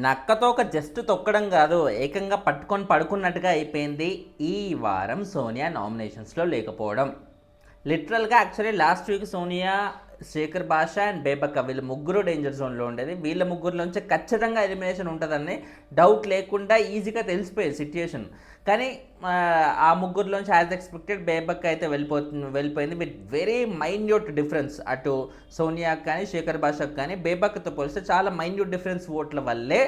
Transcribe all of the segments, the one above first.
నక్కతో ఒక జస్ట్ తొక్కడం కాదు, ఏకంగా పట్టుకొని పడుకున్నట్టుగా అయిపోయింది ఈ వారం సోనియా నామినేషన్స్లో లేకపోవడం. లిటరల్గా actually last week Sonia, Shekhar Basha and బేబక్క వీళ్ళు ముగ్గురు డేంజర్ జోన్లో ఉండేది. వీళ్ళ ముగ్గురులోంచి ఖచ్చితంగా ఎలిమినేషన్ ఉంటుందని డౌట్ లేకుండా ఈజీగా తెలిసిపోయేది సిచ్యుయేషన్. కానీ ఆ ముగ్గురులోంచి యాజ్ ఎక్స్పెక్టెడ్ బేబక్క అయితే వెళ్ళిపోయింది విత్ వెరీ మైన్యూట్ డిఫరెన్స్. అటు సోనియాకి కానీ శేఖర్ భాషకు కానీ బేబక్కతో పోలిస్తే చాలా మైన్యూట్ డిఫరెన్స్ ఓట్ల వల్లే,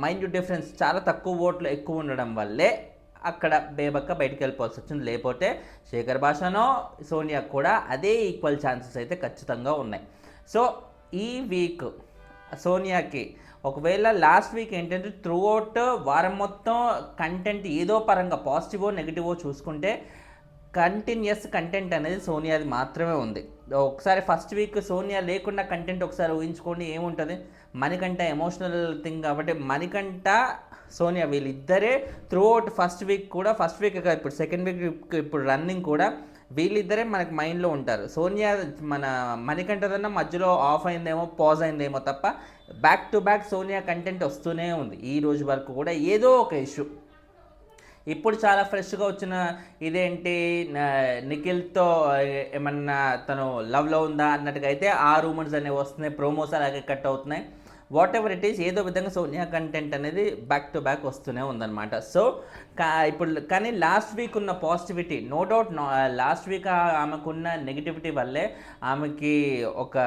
మైన్యూట్ డిఫరెన్స్ చాలా తక్కువ ఓట్లు ఎక్కువ ఉండడం వల్లే అక్కడ బేబక్క బయటికి వెళ్ళిపోవాల్సి వచ్చింది. లేకపోతే శేఖర్ భాషనో సోనియా కూడా అదే ఈక్వల్ ఛాన్సెస్ అయితే ఖచ్చితంగా ఉన్నాయి. సో ఈ వీక్ సోనియాకి ఒకవేళ లాస్ట్ వీక్ ఏంటంటే త్రూ అవుట్ వారం మొత్తం కంటెంట్ ఏదో పరంగా పాజిటివో నెగిటివో చూసుకుంటే కంటిన్యూస్ కంటెంట్ అనేది సోనియాది మాత్రమే ఉంది. ఒకసారి ఫస్ట్ వీక్ సోనియా లేకుండా కంటెంట్ ఒకసారి ఊహించుకోండి ఏముంటుంది. మణికంఠ ఎమోషనల్ థింగ్ కాబట్టి మణికంఠ సోనియా వీళ్ళిద్దరే త్రూ అవుట్ ఫస్ట్ వీక్ ఇప్పుడు సెకండ్ వీక్ ఇప్పుడు రన్నింగ్ కూడా వీళ్ళిద్దరే మనకు మైండ్లో ఉంటారు. సోనియా మన మణికంఠదన్న మధ్యలో ఆఫ్ అయిందేమో, పాజ్ అయిందేమో తప్ప back to back Sonia content వస్తూనే ఉంది. ఈ రోజు వరకు కూడా ఏదో ఒక ఇష్యూ. ఇప్పుడు చాలా ఫ్రెష్గా వచ్చిన ఇదేంటి నిఖిల్తో ఏమన్నా తను లవ్లో ఉందా అన్నట్టుగా అయితే ఆ రూమర్స్ అనేవి వస్తున్నాయి, ప్రోమోస్ అలాగే కట్ అవుతున్నాయి. వాట్ ఎవర్ ఇట్ ఈస్, ఏదో విధంగా సోనియా కంటెంట్ అనేది బ్యాక్ టు బ్యాక్ వస్తూనే ఉందన్నమాట. సో ఇప్పుడు కానీ లాస్ట్ వీక్ ఉన్న positivity no doubt, last week ఆమెకున్న నెగిటివిటీ వల్లే ఆమెకి ఒక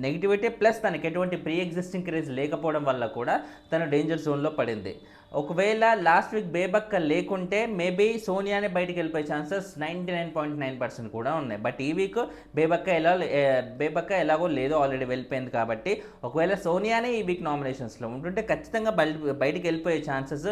నెగిటివిటీ ప్లస్ తనకి ఎటువంటి ప్రీ ఎగ్జిస్టింగ్ క్రేజ్ లేకపోవడం వల్ల కూడా తను డేంజర్ జోన్లో పడింది. ఒకవేళ లాస్ట్ వీక్ బేబక్క లేకుంటే మేబీ సోనియానే బయటికి వెళ్ళిపోయే ఛాన్సెస్ 99.9% కూడా ఉన్నాయి. బట్ ఈ వీక్ బేబక్క ఎలాగో లేదో ఆల్రెడీ వెళ్ళిపోయింది కాబట్టి ఒకవేళ సోనియానే ఈ వీక్ నామినేషన్స్లో ఉంటుంటే ఖచ్చితంగా బయటికి వెళ్ళిపోయే ఛాన్సెస్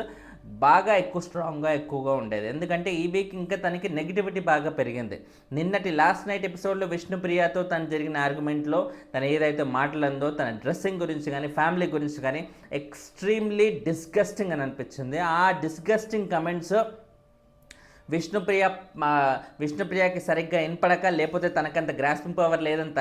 బాగా ఎక్కువగా ఉండేది. ఎందుకంటే ఈ వీక్ ఇంకా తనకి నెగిటివిటీ బాగా పెరిగింది. నిన్నటి లాస్ట్ నైట్ ఎపిసోడ్లో విష్ణుప్రియతో తను జరిగిన ఆర్గ్యుమెంట్లో తను ఏదైతే మాట్లాడిందో తన డ్రెస్సింగ్ గురించి కానీ ఫ్యామిలీ గురించి కానీ ఎక్స్ట్రీమ్లీ డిస్గస్టింగ్ అని అనిపించింది. ఆ డిస్గస్టింగ్ కమెంట్స్ విష్ణుప్రియకి సరిగ్గా వినపడక, లేకపోతే తనకంత గ్రాస్పింగ్ పవర్ లేదని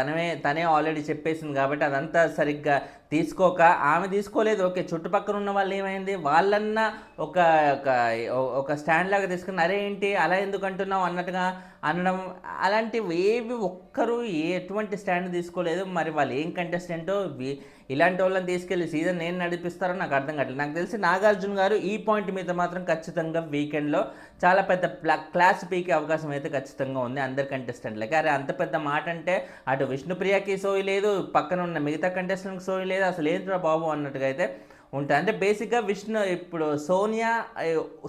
తనే ఆల్రెడీ చెప్పేసింది కాబట్టి అదంతా సరిగ్గా తీసుకోక, ఆమె తీసుకోలేదు. ఓకే, చుట్టుపక్కల ఉన్న వాళ్ళు ఏమైంది, వాళ్ళన్నా ఒక ఒక స్టాండ్ లాగా తీసుకుని అరే ఏంటి అలా ఎందుకు అంటున్నావు అన్నట్టుగా అనడం, అలాంటివి ఏవి ఒక్కరు ఎటువంటి స్టాండ్ తీసుకోలేదు. మరి వాళ్ళు ఏం కంటెస్టెంటో ఇలాంటి వాళ్ళని తీసుకెళ్ళి సీజన్ నేను నడిపిస్తారో నాకు అర్థం కావట్లేదు. నాకు తెలిసి నాగార్జున గారు ఈ పాయింట్ మీద మాత్రం ఖచ్చితంగా వీకెండ్లో చాలా పెద్ద క్లాస్ పీకే అవకాశం అయితే ఖచ్చితంగా ఉంది అందరి కంటెస్టెంట్లకి. అరే అంత పెద్ద మాట అంటే అటు విష్ణుప్రియకి సోయి లేదు, పక్కన ఉన్న మిగతా కంటెస్టెంట్కి సోయి లేదు, అసలు ఏంట్రా బాబు అన్నట్టుగా అయితే ఉంటుంది. అంటే బేసిక్గా ఇప్పుడు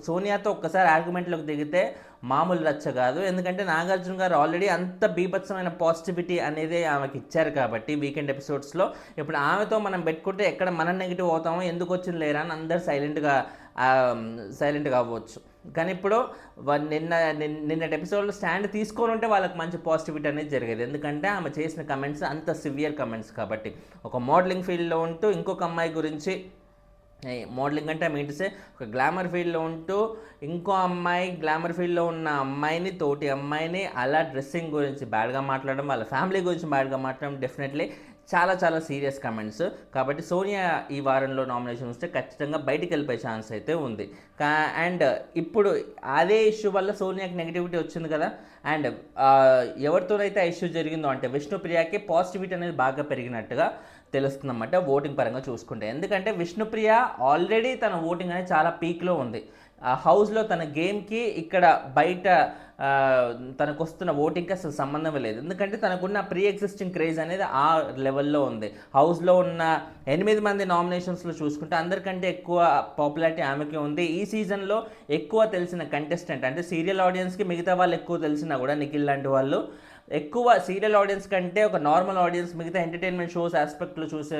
సోనియాతో ఒక్కసారి ఆర్గ్యుమెంట్లోకి దిగితే మామూలు రచ్చ కాదు. ఎందుకంటే నాగార్జున గారు ఆల్రెడీ అంత బీభత్సమైన పాజిటివిటీ అనేది ఆమెకి ఇచ్చారు కాబట్టి వీకెండ్ ఎపిసోడ్స్లో ఇప్పుడు ఆమెతో మనం పెట్టుకుంటే ఎక్కడ మనం నెగిటివ్ అవుతామో, ఎందుకు వచ్చింది లేరా అని అందరు సైలెంట్గా అవ్వచ్చు. కానీ ఇప్పుడు నిన్నటి ఎపిసోడ్లో స్టాండ్ తీసుకొని ఉంటే వాళ్ళకి మంచి పాజిటివిటీ అనేది జరిగేది. ఎందుకంటే ఆమె చేసిన కమెంట్స్ అంత సివియర్ కమెంట్స్ కాబట్టి. ఒక మోడలింగ్ ఫీల్డ్లో ఉంటూ ఇంకొక అమ్మాయి గురించి, మోడలింగ్ అంటే మీన్సే ఒక గ్లామర్ ఫీల్డ్లో ఉంటూ ఇంకో అమ్మాయి గ్లామర్ ఫీల్డ్లో ఉన్న అమ్మాయిని, తోటి అమ్మాయిని అలా డ్రెస్సింగ్ గురించి బ్యాడ్గా మాట్లాడడం, వాళ్ళ ఫ్యామిలీ గురించి బ్యాడ్గా మాట్లాడడం డెఫినెట్లీ చాలా చాలా సీరియస్ కమెంట్స్. కాబట్టి సోనియా ఈ వారంలో నామినేషన్ వస్తే ఖచ్చితంగా బయటికి వెళ్ళిపోయే ఛాన్స్ అయితే ఉంది. అండ్ ఇప్పుడు అదే ఇష్యూ వల్ల సోనియాకి నెగిటివిటీ వచ్చింది కదా. అండ్ ఎవరితోనైతే ఆ ఇష్యూ జరిగిందో అంటే విష్ణుప్రియకి పాజిటివిటీ అనేది బాగా పెరిగినట్టుగా తెలుస్తుందన్నమాట ఓటింగ్ పరంగా చూసుకుంటే. ఎందుకంటే విష్ణుప్రియ ఆల్రెడీ తన ఓటింగ్ అనేది చాలా పీక్లో ఉంది. హౌస్లో తన గేమ్కి ఇక్కడ బయట తనకు వస్తున్న ఓటింగ్కి అసలు సంబంధమే లేదు. ఎందుకంటే తనకున్న ప్రీ ఎగ్జిస్టింగ్ క్రేజ్ అనేది ఆ లెవెల్లో ఉంది. హౌస్లో ఉన్న 8 మంది నామినేషన్స్లో చూసుకుంటే అందరికంటే ఎక్కువ పాపులారిటీ ఆమెకే ఉంది. ఈ సీజన్లో ఎక్కువ తెలిసిన కంటెస్టెంట్ అంటే సీరియల్ ఆడియన్స్కి మిగతా వాళ్ళు ఎక్కువ తెలిసినా కూడా నిఖిల్ లాంటి వాళ్ళు ఎక్కువ సీరియల్ ఆడియన్స్ కంటే ఒక నార్మల్ ఆడియన్స్ మిగతా ఎంటర్టైన్మెంట్ షోస్ ఆస్పెక్ట్లో చూసే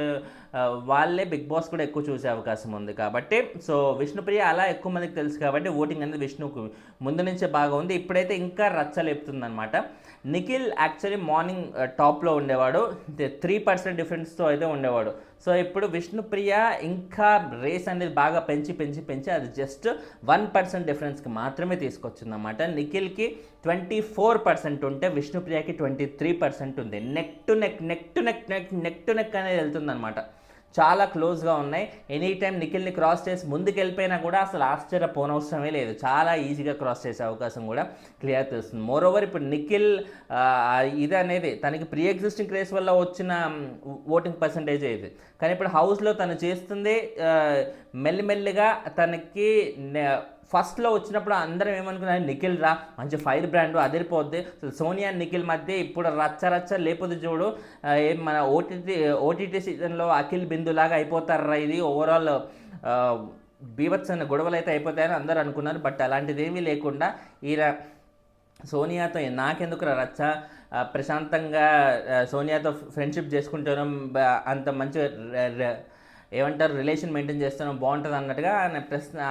వాళ్ళే బిగ్ బాస్ కూడా ఎక్కువ చూసే అవకాశం ఉంది. కాబట్టి సో విష్ణుప్రియ అలా ఎక్కువ మందికి తెలుసు కాబట్టి ఓటింగ్ అనేది విష్ణుకు ముందు నుంచే బాగా ఉంది. ఇప్పుడైతే ఇంకా రచ్చలేపుతుందనమాట. నిఖిల్ యాక్చువల్లీ మార్నింగ్ టాప్లో ఉండేవాడు, 3% డిఫరెన్స్తో అయితే ఉండేవాడు. సో ఇప్పుడు విష్ణుప్రియ ఇంకా రేస్ అనేది బాగా పెంచి అది జస్ట్ 1% డిఫరెన్స్కి మాత్రమే తీసుకొచ్చిందన్నమాట. నిఖిల్కి 24% ఉంటే విష్ణుప్రియకి 23% ఉంది. నెక్ టు నెక్ అనేది వెళ్తుందన్నమాట. చాలా క్లోజ్గా ఉన్నాయి. ఎనీ టైం నిఖిల్ని క్రాస్ చేసి ముందుకు వెళ్ళిపోయినా కూడా అసలు ఆశ్చర్యపోనవసరమే లేదు, చాలా ఈజీగా క్రాస్ చేసే అవకాశం కూడా క్లియర్ తెలుస్తుంది. మోరోవర్ ఇప్పుడు నిఖిల్ ఇది అనేది తనకి ప్రీ ఎగ్జిస్టింగ్ క్రేజ్ వల్ల వచ్చిన ఓటింగ్ పర్సంటేజ్ ఇది, కానీ ఇప్పుడు హౌస్లో తను చేస్తుంది మెల్లిమెల్లిగా తనకి ఫస్ట్లో వచ్చినప్పుడు అందరం ఏమనుకున్నారు, నిఖిల్ రా మంచి ఫైర్ బ్రాండ్ అదిరిపోద్ది, సోనియా నిఖిల్ మధ్య ఇప్పుడు రచ్చ లేకపోతే చూడు ఏం మన ఓటీటీ సీజన్లో అఖిల్ బిందులాగా అయిపోతారా, ఇది ఓవరాల్ బీభత్సన గొడవలు అయితే అయిపోతాయని అందరూ అనుకున్నారు. బట్ అలాంటిది ఏమీ లేకుండా ఈయన సోనియాతో నాకెందుకు రచ్చ, ప్రశాంతంగా సోనియాతో ఫ్రెండ్షిప్ చేసుకుంటాను, అంత మంచి ఏమంటారు రిలేషన్ మెయింటైన్ చేస్తాను బాగుంటుంది అన్నట్టుగా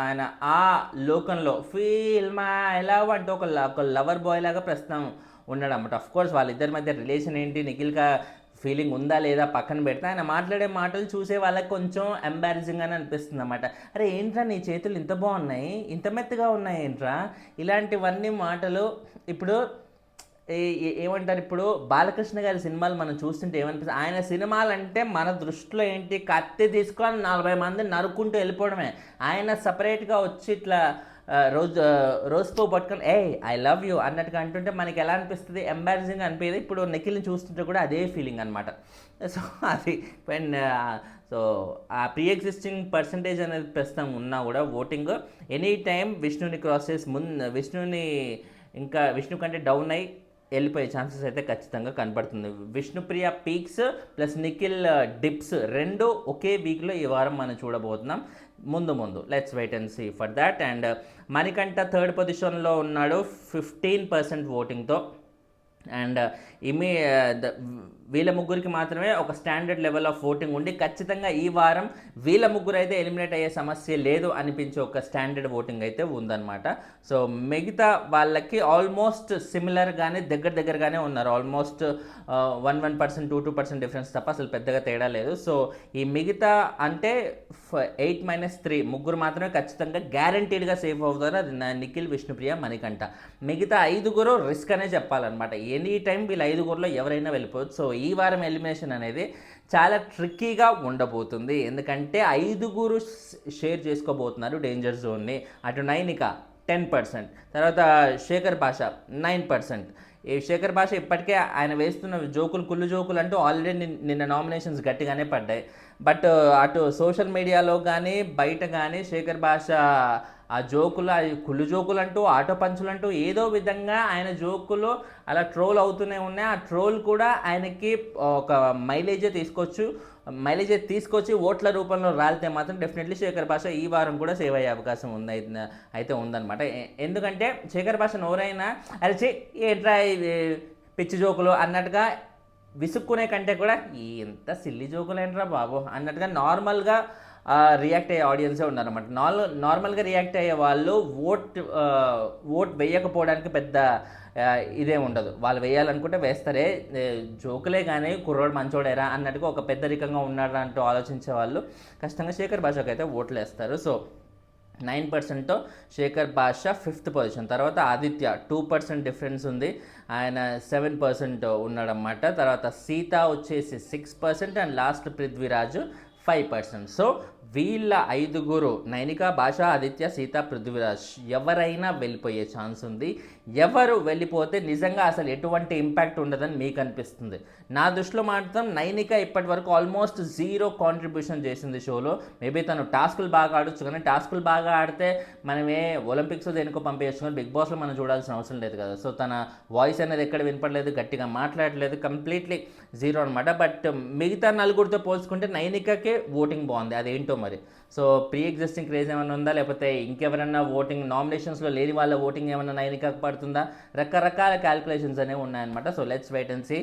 ఆయన ఆ లోకంలో ఫీల్ మై లవ్ అంటూ ఒక లవర్ బాయ్ లాగా ప్రస్తుతం ఉన్నాడు అన్నమాట. అఫ్ కోర్స్ వాళ్ళిద్దరి మధ్య రిలేషన్ ఏంటి, నిఖిల్గా ఫీలింగ్ ఉందా లేదా పక్కన పెడితే ఆయన మాట్లాడే మాటలు చూసే వాళ్ళకి కొంచెం ఎంబారసింగ్ అని అనిపిస్తుంది అన్నమాట. అరే ఏంట్రా నీ చేతులు ఇంత బాగున్నాయి, ఇంత మెత్తగా ఉన్నాయి ఏంట్రా, ఇలాంటివన్నీ మాటలు ఇప్పుడు ఏమంటారు, ఇప్పుడు బాలకృష్ణ గారి సినిమాలు మనం చూస్తుంటే ఏమనిపిస్తుంది, ఆయన సినిమాలు అంటే మన దృష్టిలో ఏంటి, కత్తి తీసుకొని 40 మంది నరుక్కుంటూ వెళ్ళిపోవడమే. ఆయన సపరేట్గా వచ్చి ఇట్లా రోజుతో పట్టుకొని ఐ లవ్ యూ అన్నట్టుగా అంటుంటే మనకి ఎలా అనిపిస్తుంది, ఎంబారసింగ్ అనిపించేది. ఇప్పుడు నిఖిల్ని చూస్తుంటే కూడా అదే ఫీలింగ్ అనమాట. సో అది సో ఆ ప్రీ ఎగ్జిస్టింగ్ పర్సంటేజ్ అనేది ప్రస్తుతం ఉన్నా కూడా ఓటింగ్ ఎనీ టైం విష్ణుని క్రాస్ చేసి విష్ణు కంటే డౌన్ అయ్యి వెళ్ళిపోయే ఛాన్సెస్ అయితే ఖచ్చితంగా కనపడుతుంది. Vishnupriya peaks plus Nikhil dips రెండు ఒకే వీక్లో ఈ వారం మనం చూడబోతున్నాం. ముందు let's wait and see for that. And Manikanta third పొజిషన్లో ఉన్నాడు 15% ఓటింగ్తో. అండ్ వీళ్ళ ముగ్గురికి మాత్రమే ఒక స్టాండర్డ్ లెవెల్ ఆఫ్ ఓటింగ్ ఉండి ఖచ్చితంగా ఈ వారం వీళ్ళ ముగ్గురు అయితే ఎలిమినేట్ అయ్యే సమస్య లేదు అనిపించే ఒక స్టాండర్డ్ ఓటింగ్ అయితే ఉందన్నమాట. సో మిగతా వాళ్ళకి ఆల్మోస్ట్ సిమిలర్గానే దగ్గరగానే ఉన్నారు. ఆల్మోస్ట్ 1% 2% డిఫరెన్స్ తప్ప అసలు పెద్దగా తేడా లేదు. సో ఈ మిగతా అంటే 8-3 ముగ్గురు మాత్రమే ఖచ్చితంగా గ్యారంటీడ్గా సేఫ్ అవుతారు. అది నిఖిల్, విష్ణుప్రియ, మణికంఠ. మిగతా 5 రిస్క్ అనే చెప్పాలన్నమాట. ఎనీ టైం వీళ్ళ 5 ఎవరైనా వెళ్ళిపోవచ్చు. సో ఈ వారం ఎలిమినేషన్ అనేది చాలా ట్రిక్కీగా ఉండబోతుంది, ఎందుకంటే 5 షేర్ చేసుకోబోతున్నారు డేంజర్ జోన్ని. అటు నైనిక 10%, తర్వాత శేఖర్ భాష 9%. ఈ శేఖర్ భాష ఇప్పటికే ఆయన వేస్తున్న కుళ్ళు జోకులు అంటూ ఆల్రెడీ నిన్న నామినేషన్స్ గట్టిగానే పడ్డాయి. బట్ అటు సోషల్ మీడియాలో కానీ బయట కానీ శేఖర్ భాష ఆ జోకులు, కుళ్ళు జోకులు అంటూ ఆటో పంచులు అంటూ ఏదో విధంగా ఆయన జోకులు అలా ట్రోల్ అవుతూనే ఉన్నాయి. ఆ ట్రోల్ కూడా ఆయనకి ఒక మైలేజే తీసుకొచ్చి ఓట్ల రూపంలో రాలితే మాత్రం డెఫినెట్లీ శేఖర్ భాష ఈ వారం కూడా సేవ్ అయ్యే అవకాశం అయితే ఉందన్నమాట. ఎందుకంటే శేఖర్ భాషను ఎవరైనా అరే ఏంట్రా పిచ్చి జోకులు అన్నట్టుగా విసుక్కునే కంటే కూడా ఎంత సిల్లి జోకులు ఏంట్రా బాబు అన్నట్టుగా నార్మల్గా రియాక్ట్ అయ్యే ఆడియన్సే ఉన్నారన్నమాట. నార్మల్గా రియాక్ట్ అయ్యే వాళ్ళు ఓట్ వేయకపోవడానికి పెద్ద ఇదే ఉండదు. వాళ్ళు వేయాలనుకుంటే వేస్తారే, జోకులే కానీ కుర్రోడు మంచోడేరా అన్నట్టుగా ఒక పెద్దరికంగా ఉన్నారా అంటూ ఆలోచించే వాళ్ళు ఖచ్చితంగా శేఖర్ భాషకు అయితే ఓట్లు వేస్తారు. సో 9%తో శేఖర్ భాష 5th పొజిషన్. తర్వాత ఆదిత్య 2% డిఫరెన్స్ ఉంది, ఆయన 7% ఉన్నాడన్నమాట. తర్వాత సీత వచ్చేసి 6% అండ్ లాస్ట్ పృథ్వీరాజు 5%. సో వీళ్ళ 5 నైనిక, భాష, ఆదిత్య, సీత, పృథ్వీరాజ్ ఎవరైనా వెళ్ళిపోయే ఛాన్స్ ఉంది. ఎవరు వెళ్ళిపోతే నిజంగా అసలు ఎటువంటి ఇంపాక్ట్ ఉండదని మీకు అనిపిస్తుంది? నా దృష్టిలో మాత్రం నైనిక ఇప్పటి వరకు ఆల్మోస్ట్ 0 కాంట్రిబ్యూషన్ చేసింది షోలో. మేబీ తను టాస్కులు బాగా ఆడొచ్చు, కానీ టాస్కులు బాగా ఆడితే మనమే ఒలింపిక్స్ దేనికో పంపించచ్చు, కానీ బిగ్ బాస్లో మనం చూడాల్సిన అవసరం లేదు కదా. సో తన వాయిస్ అనేది ఎక్కడ వినపడలేదు, గట్టిగా మాట్లాడలేదు, కంప్లీట్లీ 0 అనమాట. బట్ మిగతా 4 పోల్చుకుంటే నైనికకే ఓటింగ్ బాగుంది, అదేంటో మరి. సో ప్రీ ఎగ్జిస్టింగ్ క్రేజ్ ఏమైనా ఉందా, లేకపోతే ఇంకెవరన్నా ఓటింగ్ నామినేషన్స్లో లేని వాళ్ళ ఓటింగ్ ఏమైనా నైనికకు పడుతుందా, రకరకాల క్యాల్కులేషన్స్ అనేవి ఉన్నాయన్నమాట. So let's wait and see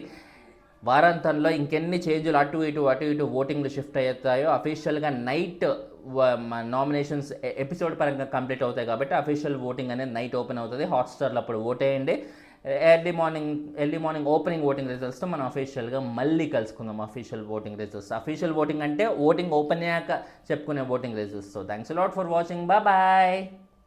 వారాంతంలో ఇంకెన్ని చేంజ్లు అటు ఇటు ఓటింగ్లు షిఫ్ట్ అవుతాయో. అఫీషియల్గా నైట్ నామినేషన్స్ ఎపిసోడ్ పరంగా కంప్లీట్ అవుతాయి కాబట్టి అఫీషియల్ ఓటింగ్ అనేది నైట్ ఓపెన్ అవుతుంది. హాట్స్టార్లో అప్పుడు ఓటేయండి. ఎర్లీ మార్నింగ్ ఓపెనింగ్ ఓటింగ్ రిజల్ట్స్తో మనం అఫీషియల్గా మళ్ళీ కలుసుకుందాం. Official voting results, official voting అంటే ఓటింగ్ ఓపెన్ అయ్యాక చెప్పుకునే voting results. So thanks a lot for watching, bye.